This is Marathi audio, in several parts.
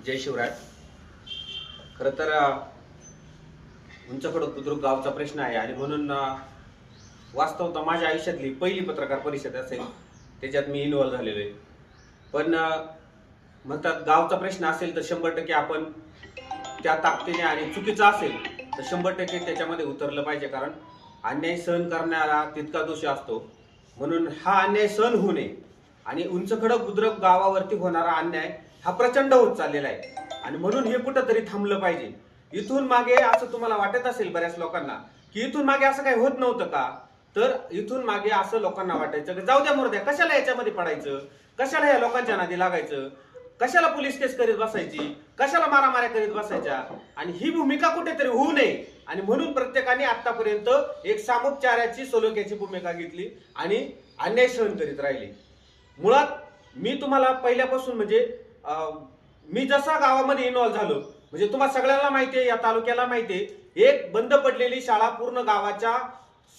जय शिवराय। खरं तर उंचकडं बुद्रुक गावचा प्रश्न आहे आणि म्हणून वास्तवतः माझ्या आयुष्यातली पहिली पत्रकार परिषद असेल, त्याच्यात मी इन्व्हॉल्व झालेलो आहे। पण म्हणतात गावचा प्रश्न असेल तर 100% आपण त्या ताकदीने, आणि चुकीचा असेल तर 100% त्याच्यामध्ये उतरलं पाहिजे, कारण अन्याय सहन करणारा तितका दोषी असतो। म्हणून हा अन्याय सहन होऊ नये आणि उंचकडं बुद्रुक गावावरती होणारा अन्याय हा प्रचंड होत चाललेला आहे आणि म्हणून हे कुठंतरी थांबलं पाहिजे। इथून मागे असं तुम्हाला वाटत असेल बऱ्याच लोकांना की इथून मागे असं काही होत नव्हतं का, तर इथून मागे असं लोकांना वाटायचं की जाऊ द्या मरू कशाला याच्यामध्ये पडायचं, कशाला या लोकांच्या नादी लागायचं, कशाला पोलीस केस करीत बसायची, कशाला मारामाऱ्या करीत बसायच्या, आणि ही भूमिका कुठेतरी होऊ नये आणि म्हणून प्रत्येकाने आतापर्यंत एक सामोपचाराची सलोख्याची भूमिका घेतली आणि अन्याय सहन करीत राहिली। मुळात मी तुम्हाला पहिल्यापासून म्हणजे मी जसा गावामध्ये इन्व्हॉल्व झालो, म्हणजे तुम्हाला सगळ्यांना माहिती आहे, या तालुक्याला माहिती आहे, एक बंद पडलेली शाळा पूर्ण गावाच्या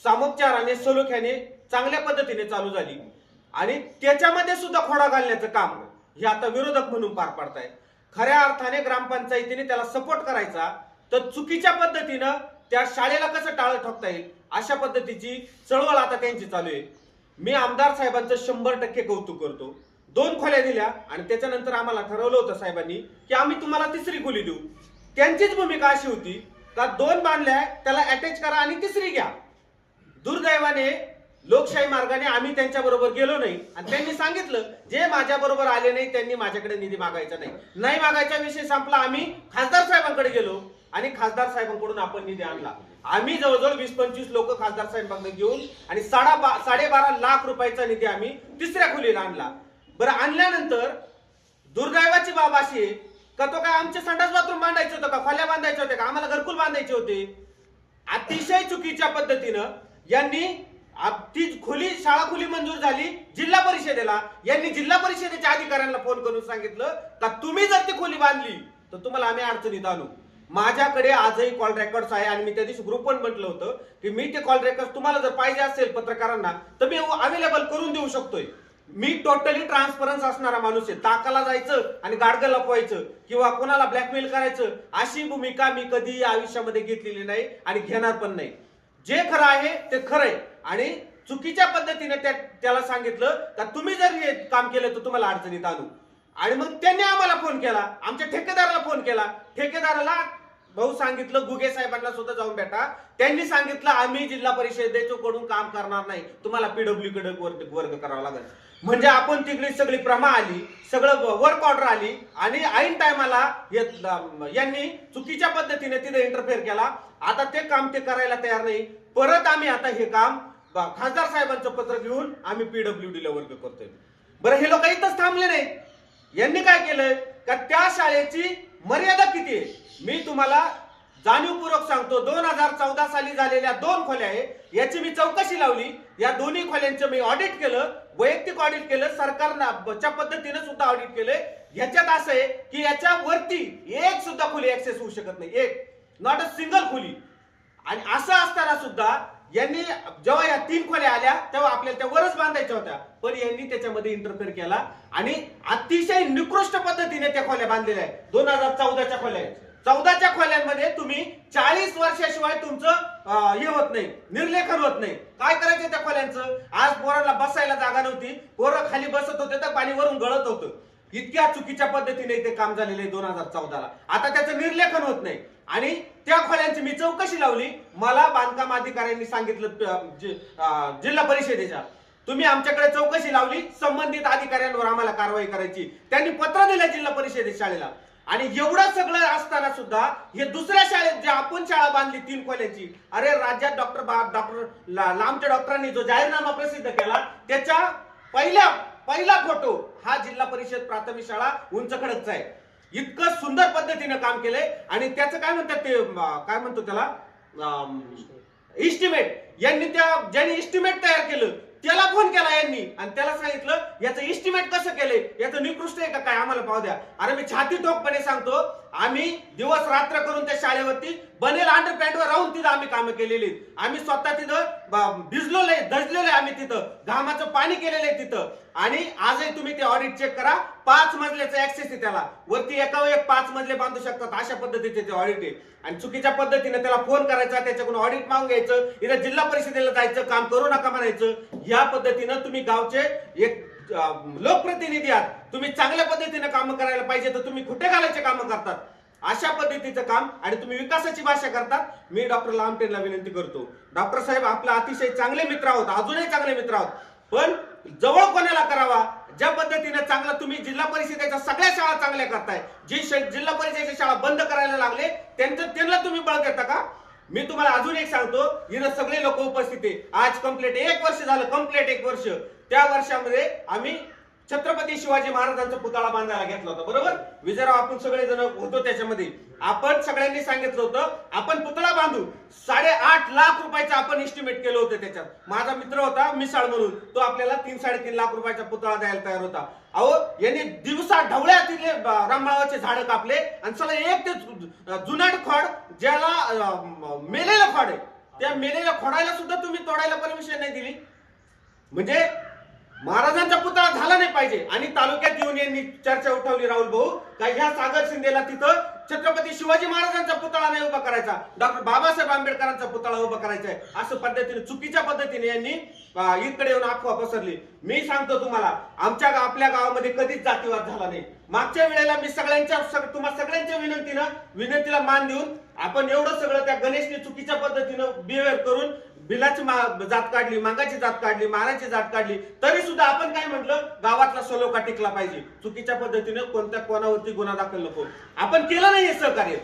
सामोपचाराने सलोख्याने चांगल्या पद्धतीने चालू झाली आणि त्याच्यामध्ये सुद्धा खोडा घालण्याचं काम हे आता विरोधक म्हणून पार पाडतायत। खऱ्या अर्थाने ग्रामपंचायतीने त्याला सपोर्ट करायचा, तर चुकीच्या पद्धतीनं त्या शाळेला कसं टाळं ठोकता येईल अशा पद्धतीची चळवळ आता त्यांची चालू आहे। मी आमदार साहेबांचं 100% कौतुक करतो। 2 खोल्या दिल्या आणि त्याच्यानंतर आम्हाला ठरवलं होतं साहेबांनी की आम्ही तुम्हाला तिसरी खोली देऊ। त्यांचीच भूमिका अशी होती का 2 बांधल्या त्याला अटॅच करा आणि तिसरी घ्या। दुर्दैवाने लोकशाही मार्गाने आम्ही त्यांच्या बरोबर गेलो नाही आणि त्यांनी सांगितलं जे माझ्या बरोबर आले नाही त्यांनी माझ्याकडे निधी मागायचा नाही मागायचा विषय संपला। आम्ही खासदार साहेबांकडे गेलो आणि खासदार साहेबांकडून आपण निधी आणला। आम्ही जवळजवळ 20-25 लोक खासदार साहेबांकडे घेऊन आणि 12.5 लाख रुपयाचा निधी आम्ही तिसऱ्या खोलीला आणला। बरं, आणल्यानंतर दुर्दैवाची बाब अशी आहे का तो काय आमचे संडास बाथरूम बांधायचे होते का, खोल्या बांधायचे होते का, आम्हाला घरकुल बांधायचे होते। अतिशय चुकीच्या पद्धतीनं यांनी ती खोली शाळा खोली मंजूर झाली जिल्हा परिषदेला, यांनी जिल्हा परिषदेच्या अधिकाऱ्यांना फोन करून सांगितलं का तुम्ही जर ती खोली बांधली तर तुम्हाला आम्ही अडचणीत आणू। माझ्याकडे आजही कॉल रेकॉर्ड्स आहे आणि मी त्या दिवशी ग्रुप पण म्हटलं होतं की मी ते कॉल रेकॉर्ड तुम्हाला जर पाहिजे असेल पत्रकारांना तर मी अवेलेबल करून देऊ शकतोय। मी टोटली ट्रान्सपरन्स असणारा माणूस आहे। ताकाला जायचं आणि गाडगं लपवायचं किंवा कोणाला ब्लॅकमेल करायचं अशी भूमिका मी कधी आयुष्यामध्ये घेतलेली नाही आणि घेणार पण नाही। जे खरं आहे ते खरं आहे आणि चुकीच्या पद्धतीने त्याला सांगितलं का तुम्ही जर हे काम केलं तर तुम्हाला अडचणीत आणू। आणि मग त्यांनी आम्हाला फोन केला, आमच्या ठेकेदाराला फोन केला, ठेकेदाराला भाऊ सांगितलं गुगे साहेबांना सुद्धा जाऊन भेटा। त्यांनी सांगितलं आम्ही जिल्हा परिषदेकडून काम करणार नाही, तुम्हाला पीडब्ल्यू कडे वर्ग करावा लागेल। म्हणजे आपण तिकडे सगळी प्रमा आली, सगळं वर्क ऑर्डर आली आणि ऐन टायमाला यांनी चुकीच्या पद्धतीने तिथे इंटरफेअर केला। आता ते काम ते करायला तयार नाही। परत आम्ही आता हे काम खासदार साहेबांचं पत्र घेऊन आम्ही पीडब्ल्यूडी ला वर्ग करतोय। बरं, हे लोक इथंच थांबले नाही, यांनी काय केलंय का त्या शाळेची मर्यादा किती आहे मी तुम्हाला जाणीवपूर्वक सांगतो। 2014 साली झालेल्या 2 खोल्या आहे, याची मी चौकशी लावली। या दोन्ही खोल्यांचं मी ऑडिट केलं, वैयक्तिक ऑडिट केलं, सरकारच्या पद्धतीने सुद्धा ऑडिट केलंय। ह्याच्यात असं आहे की याच्या वरती एक सुद्धा खोली ऍक्सेस होऊ शकत नाही, एक नॉट अ सिंगल खोली। आणि असं असताना सुद्धा यांनी जेव्हा या 3 खोल्या आल्या तेव्हा आपल्याला त्या वरच बांधायच्या होत्या, पण यांनी त्याच्यामध्ये इंटरफेअर केला आणि अतिशय निकृष्ट पद्धतीने त्या खोल्या बांधलेल्या आहेत। 2014च्या खोल्या आहेत। 14च्या खोल्यांमध्ये तुम्ही 40 वर्षाशिवाय तुमचं हे होत नाही, निर्लेखन होत नाही। काय करायचं त्या खोल्यांचं? आज पोरांना बसायला जागा नव्हती, पोरं खाली बसत होते तर पाणी वरून गळत होतं। इतक्या चुकीच्या पद्धतीने ते काम झालेले 2014ला। आता त्याचं निर्लेखन होत नाही आणि त्या खोल्यांची मी चौकशी लावली। मला बांधकाम अधिकाऱ्यांनी सांगितलं जिल्हा परिषदेच्या तुम्ही आमच्याकडे चौकशी लावली, संबंधित अधिकाऱ्यांवर आम्हाला कारवाई करायची। त्यांनी पत्र दिलं जिल्हा परिषदे शाळेला आणि एवढं सगळं असताना सुद्धा हे दुसऱ्या शाळेत जे आपण शाळा बांधली 3 खोल्यांची, अरे राज्यात डॉक्टर लांबच्या डॉक्टरांनी जो जाहीरनामा प्रसिद्ध केला त्याच्या पहिला फोटो हा जिल्हा परिषद प्राथमिक शाळा उंचखडकचा आहे। इतकं सुंदर पद्धतीने काम केलंय आणि त्याचं काय म्हणतात ते काय म्हणतो त्याला इस्टिमेट, यांनी ज्यांनी इस्टिमेट तयार केलं त्याला फोन केला यांनी आणि त्याला सांगितलं याचं इस्टिमेट कसं केलंय, याचं निकृष्ट आहे का काय आम्हाला पाहू द्या। अरे मी छाती ठोकपणे सांगतो आम्ही दिवस रात्र करून त्या शाळेवरती बनेल अंडरपॅन्टवर राहून तिथं आम्ही कामं केलेली। आम्ही स्वतः तिथं भिजलोय, दजलेलोय, आम्ही तिथं घामाचं पाणी केलेलं आहे तिथं आणि आजही तुम्ही ते ऑडिट चेक करा. 5 मजल्याचा ऍक्सेस आहे त्याला, वरती एकावर एक 5 मजले बांधू शकतात, अशा पद्धतीचे ते ऑडिट आहे. आणि चुकीच्या पद्धतीने त्याला फोन करायचा, त्याच्याकडून ऑडिट मागून घ्यायचं, इथे जिल्हा परिषदेला जायचं, काम करू नका म्हणायचं. या पद्धतीनं तुम्ही गावचे एक लोकप्रतिनिधी आहात, तुम्ही चांगल्या पद्धतीने काम करायला पाहिजे, तर तुम्ही खोटे घालायचे काम करतात. अशा पद्धतीचं काम आणि तुम्ही विकासाची भाषा करतात. मी डॉक्टर लामटेंना विनंती करतो, डॉक्टर साहेब आपला अतिशय चांगले मित्र आहोत, अजूनही चांगले मित्र आहोत, पण जवळ कोणाला करावा, ज्या पद्धतीने चांगला तुम्ही जिल्हा परिषदेच्या सगळ्या शाळा चांगल्या करताय, जी जिल्हा परिषदेच्या शाळा बंद करायला लागले त्यांना तुम्ही बळ देता का? मी तुम्हाला अजून एक सांगतो, इथं सगळे लोक उपस्थित आहे. आज कंप्लीट 1 वर्ष झालं, कंप्लीट 1 वर्ष. त्या वर्षामध्ये आम्ही छत्रपती शिवाजी महाराजांचा पुतळा बांधायला घेतला होता, बरोबर? विजयराव आपण सगळेजण होतो त्याच्यामध्ये. आपण सगळ्यांनी सांगितलं होतं आपण पुतळा बांधू. 8.5 लाख रुपयाचं आपण एस्टिमेट केलं होतं. त्याच्यात माझा मित्र होता मिसाळ म्हणून, तो आपल्याला 3-3.5 लाख रुपयाचा पुतळा द्यायला तयार होता. अहो यांनी दिवसा ढवळ्यातील रामळावाचे झाड कापले आणि सगळं एक ते जुनाट खोड, ज्याला मेलेलं खोड आहे, त्या मेलेल्या खोडाला सुद्धा तुम्ही तोडायला परमिशन नाही दिली. म्हणजे महाराजांचा पुतळा झाला नाही पाहिजे. आणि तालुक्यात येऊन यांनी चर्चा उठवली, राहुल भाऊ, का ह्या सागर शिंदेला तिथं छत्रपती शिवाजी महाराजांचा पुतळा नाही उभा करायचा, डॉक्टर बाबासाहेब आंबेडकरांचा पुतळा उभा करायचा आहे, असं पद्धतीने चुकीच्या पद्धतीने यांनी इकडे येऊन अफवा पसरली. मी सांगतो तुम्हाला, आपल्या गावामध्ये कधीच जातीवाद झाला नाही. मागच्या वेळेला मी तुम्हा सगळ्यांच्या विनंतीला मान देऊन आपण एवढं सगळं त्या गणेशने चुकीच्या पद्धतीनं बिहेवियर करून बिलाची जात काढली, मागाची जात काढली, माराची जात काढली, तरी सुद्धा आपण काय म्हटलं, गावातला सलोखा टिकला पाहिजे, चुकीच्या पद्धतीने कोणावरती गुन्हा दाखल नको. आपण केलं नाही हे सहकार्य.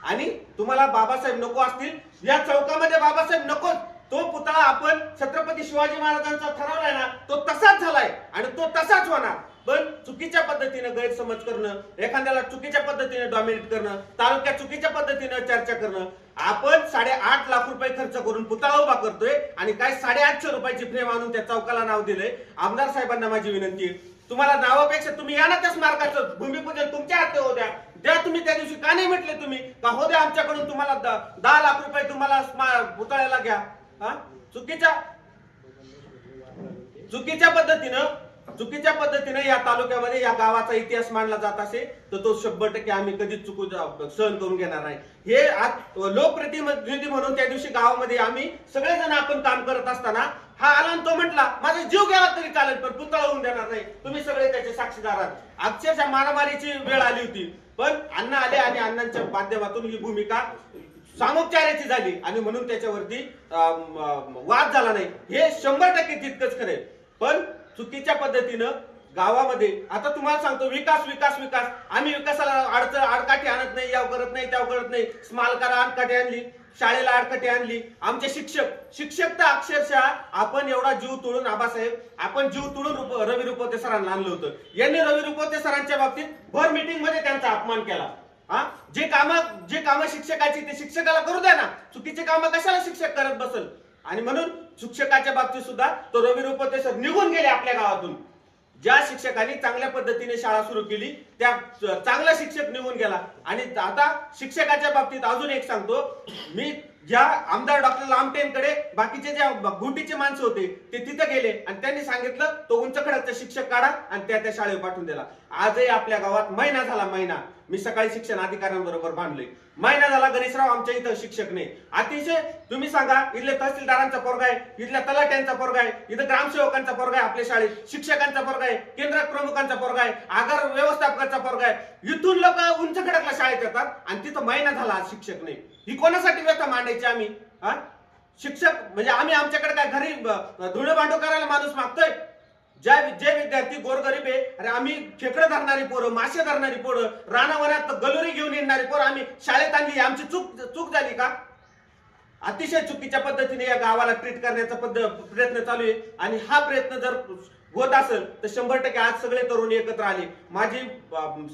आणि तुम्हाला बाबासाहेब नको असतील, या चौकामध्ये बाबासाहेब नको, तो पुतळा आपण छत्रपती शिवाजी महाराजांचा ठरवलाय ना, तो तसाच झालाय आणि तो तसाच होणार. पण चुकीच्या पद्धतीने गैरसमज करणं, एखाद्याला चुकीच्या पद्धतीने डॉमिनेट करणं, तालुक्यात चुकीच्या पद्धतीने चर्चा करणं. आपण 8.5 लाख रुपये खर्च करून पुतळा उभा करतोय आणि काय 850 रुपयाची फ्रेम आणून त्या चौकाला नाव दिलंय. आमदार साहेबांना माझी विनंती आहे, तुम्हाला नावापेक्षा तुम्ही या ना त्या स्मारकाचं भूमिपूजन तुमच्या हाती होऊ द्या. द्या तुम्ही त्या दिवशी का नाही म्हटले तुम्ही, का हो द्या आमच्याकडून, तुम्हाला 10 लाख रुपये तुम्हाला पुतळ्याला घ्या. चुकीच्या पद्धतीने या तालुक्यामध्ये या गावाचा इतिहास मांडला जात असेल तर तो 100% आम्ही कधीच सहन करून घेणार नाही. हे लोकप्रतिनिधी म्हणून त्या दिवशी गावामध्ये आम्ही सगळेजण आपण काम करत असताना हा आला आणि तो म्हटला माझा जीव गेला तरी चालेल पण पुतळा होऊन देणार नाही. तुम्ही सगळे त्याचे साक्षीदार आहात. अक्षरशः मारामारीची वेळ आली होती, पण अण्णा आले आणि अण्णांच्या माध्यमातून ही भूमिका सामोपचाराची झाली आणि म्हणून त्याच्यावरती वाद झाला नाही. हे 100% तितकंच खरे. पण चुकीच्या पद्धतीनं गावामध्ये आता तुम्हाला सांगतो, विकास विकास विकास, आम्ही विकासाला आडकाठी आणत नाही, याव करत नाही, त्याव करत नाही. स्मारकाला आडकाठी आणली, शाळेला आडकाठी आणली. आमचे शिक्षक तर अक्षरशः आपण एवढा जीव तोडून, आबासाहेब आपण जीव तोडून रवी रुपवते सरांना आणलं होतं. यांनी रवी रुपवते सरांच्या बाबतीत भर मीटिंग मध्ये त्यांचा अपमान केला. जे काम शिक्षकाची ते शिक्षकाला करू द्या ना, चुकीचे काम कशाला शिक्षक करत बसल. आणि म्हणून शिक्षकाच्या बाबतीत सुद्धा तो रवी रुपवते सर निघून गेले आपल्या गावातून. ज्या शिक्षकांनी चांगल्या पद्धतीने शाळा सुरू केली त्या चांगला शिक्षक निघून गेला. आणि आता शिक्षकाच्या बाबतीत अजून एक सांगतो, मी ज्या आमदार डॉक्टर लामटेंकडे बाकीचे ज्या गुंटीचे माणसं होते ते तिथे गेले आणि त्यांनी सांगितलं तो उंच खडकचा शिक्षक काढा आणि त्या शाळेवर पाठवून दिला. आजही आपल्या गावात महिना झाला, मी सकाळी शिक्षण अधिकाऱ्यांबरोबर भांडलोय. महिना झाला गणेशराव आमच्या इथं शिक्षक नाही. अतिशय तुम्ही सांगा, इथले तहसीलदारांचा पोरगा आहे, इथल्या तलाट्यांचा पोरगा आहे, इथं ग्रामसेवकांचा पोरगा आहे, आपल्या शाळेत शिक्षकांचा पोरगा आहे, केंद्र प्रमुखांचा पोरगा आहे, आगार व्यवस्थापकाचा पोरगा आहे. इथून लोक उंच खडकला शाळेत येतात आणि तिथं महिना झाला आज शिक्षक नाही. ही कोणासाठी व्यथा मांडायची आम्ही? शिक्षक म्हणजे आम्ही आमच्याकडे काय घरी धुणे भांडू करायला माणूस मागतोय? जे विद्यार्थी गोरगरीब आहे, अरे आम्ही खेकडे धरणारी पोरं, मासे धरणारी पोरं, रानावनात गलोरी घेऊन येणारी पोरं आम्ही शाळेत आणली, आमची चूक झाली का? अतिशय चुकीच्या पद्धतीने या गावाला ट्रीट करण्याचा प्रयत्न चालू आहे. आणि हा प्रयत्न जर होत असेल तर 100% आज सगळे तरुण एकत्र आले. माझी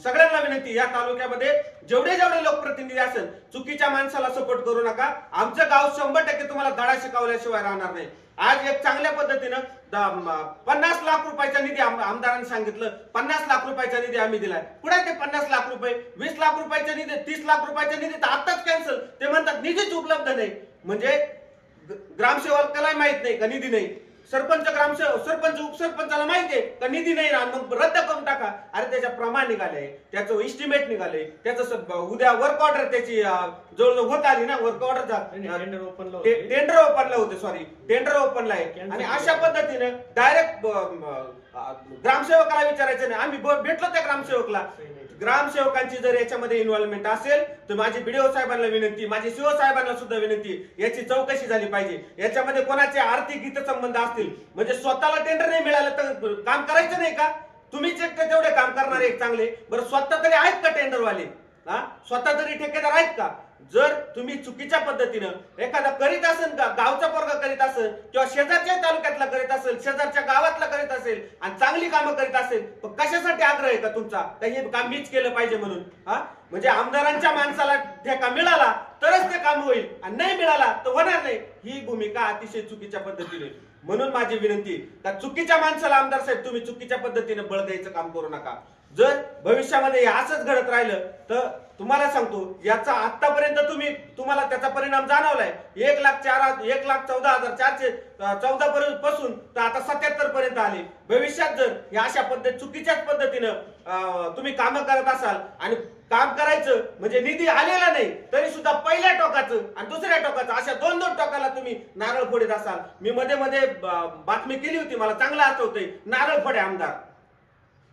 सगळ्यांना विनंती, या तालुक्यामध्ये जेवढे लोकप्रतिनिधी असेल चुकीच्या माणसाला सपोर्ट करू नका. आमचं गाव 100% तुम्हाला धडा शिकवल्याशिवाय राहणार नाही. आज एक चांगल्या पद्धतीनं 50 लाख रुपयाचा निधी आमदारांनी सांगितलं, 50 लाख रुपयाचा निधी आम्ही दिलाय. पुढे ते 50 लाख रुपये, 20 लाख रुपयाचा निधी, 30 लाख रुपयाचा निधी तर आताच कॅन्सल. ते म्हणतात निधीच उपलब्ध नाही. म्हणजे ग्रामसेवकाला माहित नाही का निधी नाही, सरपंच ग्रामसेवक सरपंच उपसरपंचाला माहिती आहे का निधी नाही ना, मग रद्द करून टाका. अरे त्याच्या प्रमाण निघाले, त्याचं इस्टिमेट निघाले, त्याचं उद्या वर्क ऑर्डर त्याची जवळजवळ होत आली ना. वर्क ऑर्डर टेंडर ओपनला होते, सॉरी टेंडर ओपनला आहे. आणि अशा पद्धतीने डायरेक्ट ग्रामसेवकाला विचारायचं नाही. आम्ही भेटलो त्या ग्रामसेवकला. ग्रामसेवकांची जर याच्यामध्ये इन्व्हॉल्वमेंट असेल तर माझी बीडीओ साहेबांना विनंती, माझी सीओ साहेबांना सुद्धा विनंती, याची चौकशी झाली पाहिजे. याच्यामध्ये कोणाचे आर्थिक हितसंबंध असतील, म्हणजे स्वतःला टेंडर नाही मिळालं तर काम करायचं नाही का? तुम्हीच एकटे तेवढे काम करणारे एक चांगले, बरं स्वतः तरी आहेत का टेंडरवाले? स्वतः तरी ठेकेदार आहेत का? जर तुम्ही चुकीच्या पद्धतीनं एखादा करीत असेल का, गावचा पोरगा करीत असेल किंवा शेजारच्या तालुक्यातला करीत असेल, शेजारच्या गावातला करीत असेल आणि चांगली कामं करीत असेल, तर कशासाठी आग्रह आहे का तुमचा हे काम मीच केलं पाहिजे म्हणून? म्हणजे आमदारांच्या माणसाला ठेका मिळाला तरच ते काम होईल आणि नाही मिळाला तर होणार नाही. ही भूमिका अतिशय चुकीच्या पद्धतीने. म्हणून माझी विनंती का चुकीच्या माणसाला आमदार साहेब तुम्ही चुकीच्या पद्धतीने बळ द्यायचं काम करू नका. जर भविष्यामध्ये असंच घडत राहिलं तर तुम्हाला सांगतो याचा आतापर्यंत तुम्हाला त्याचा परिणाम जाणवलाय. 1,14,414 पासून तर आता 77 पर्यंत आले. भविष्यात जर या अशा चुकीच्याच पद्धतीनं तुम्ही काम करत असाल आणि काम करायचं म्हणजे निधी आलेला नाही तरी सुद्धा पहिल्या टोकाचं आणि दुसऱ्या टोकाचं अशा दोन टोकाला तुम्ही नारळ फोडीत असाल. मी मध्ये बातमी केली होती, मला चांगलं आठवतंय, नारळ फोडे आमदार.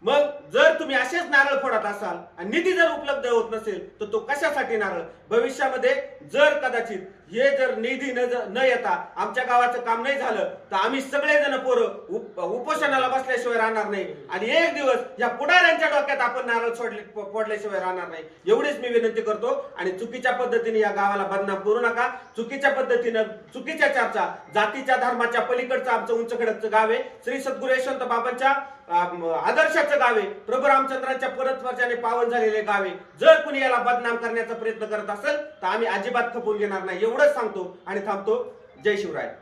मग जर तुम्ही असेच नारळ फोडत असाल आणि निधी जर उपलब्ध होत नसेल तर तो कशासाठी नारळ? भविष्यामध्ये जर कदाचित हे जर निधी न येता आमच्या गावाचं काम नाही झालं तर आम्ही सगळेजण पोरं उपोषणाला बसल्याशिवाय राहणार नाही आणि एक दिवस या पुढाऱ्यांच्या डोक्यात आपण नारळ फोडल्याशिवाय राहणार नाही. एवढीच मी विनंती करतो. आणि चुकीच्या पद्धतीने या गावाला बदनाम करू नका. चुकीच्या पद्धतीनं चुकीच्या चर्चा, जातीच्या धर्माच्या पलीकडचं आमचं उंचखडकचं गाव आहे. श्री सद्गुरू यशवंत बाबांच्या आदर्शाचं गाव आहे. प्रभू रामचंद्रांच्या परतवर्षाने पावन झालेले गाव आहे. जर कुणी याला बदनाम करण्याचा प्रयत्न करत असेल तर आम्ही अजिबात खपून घेणार नाही. एवढंच सांगतो आणि थांबतो. जय शिवराय.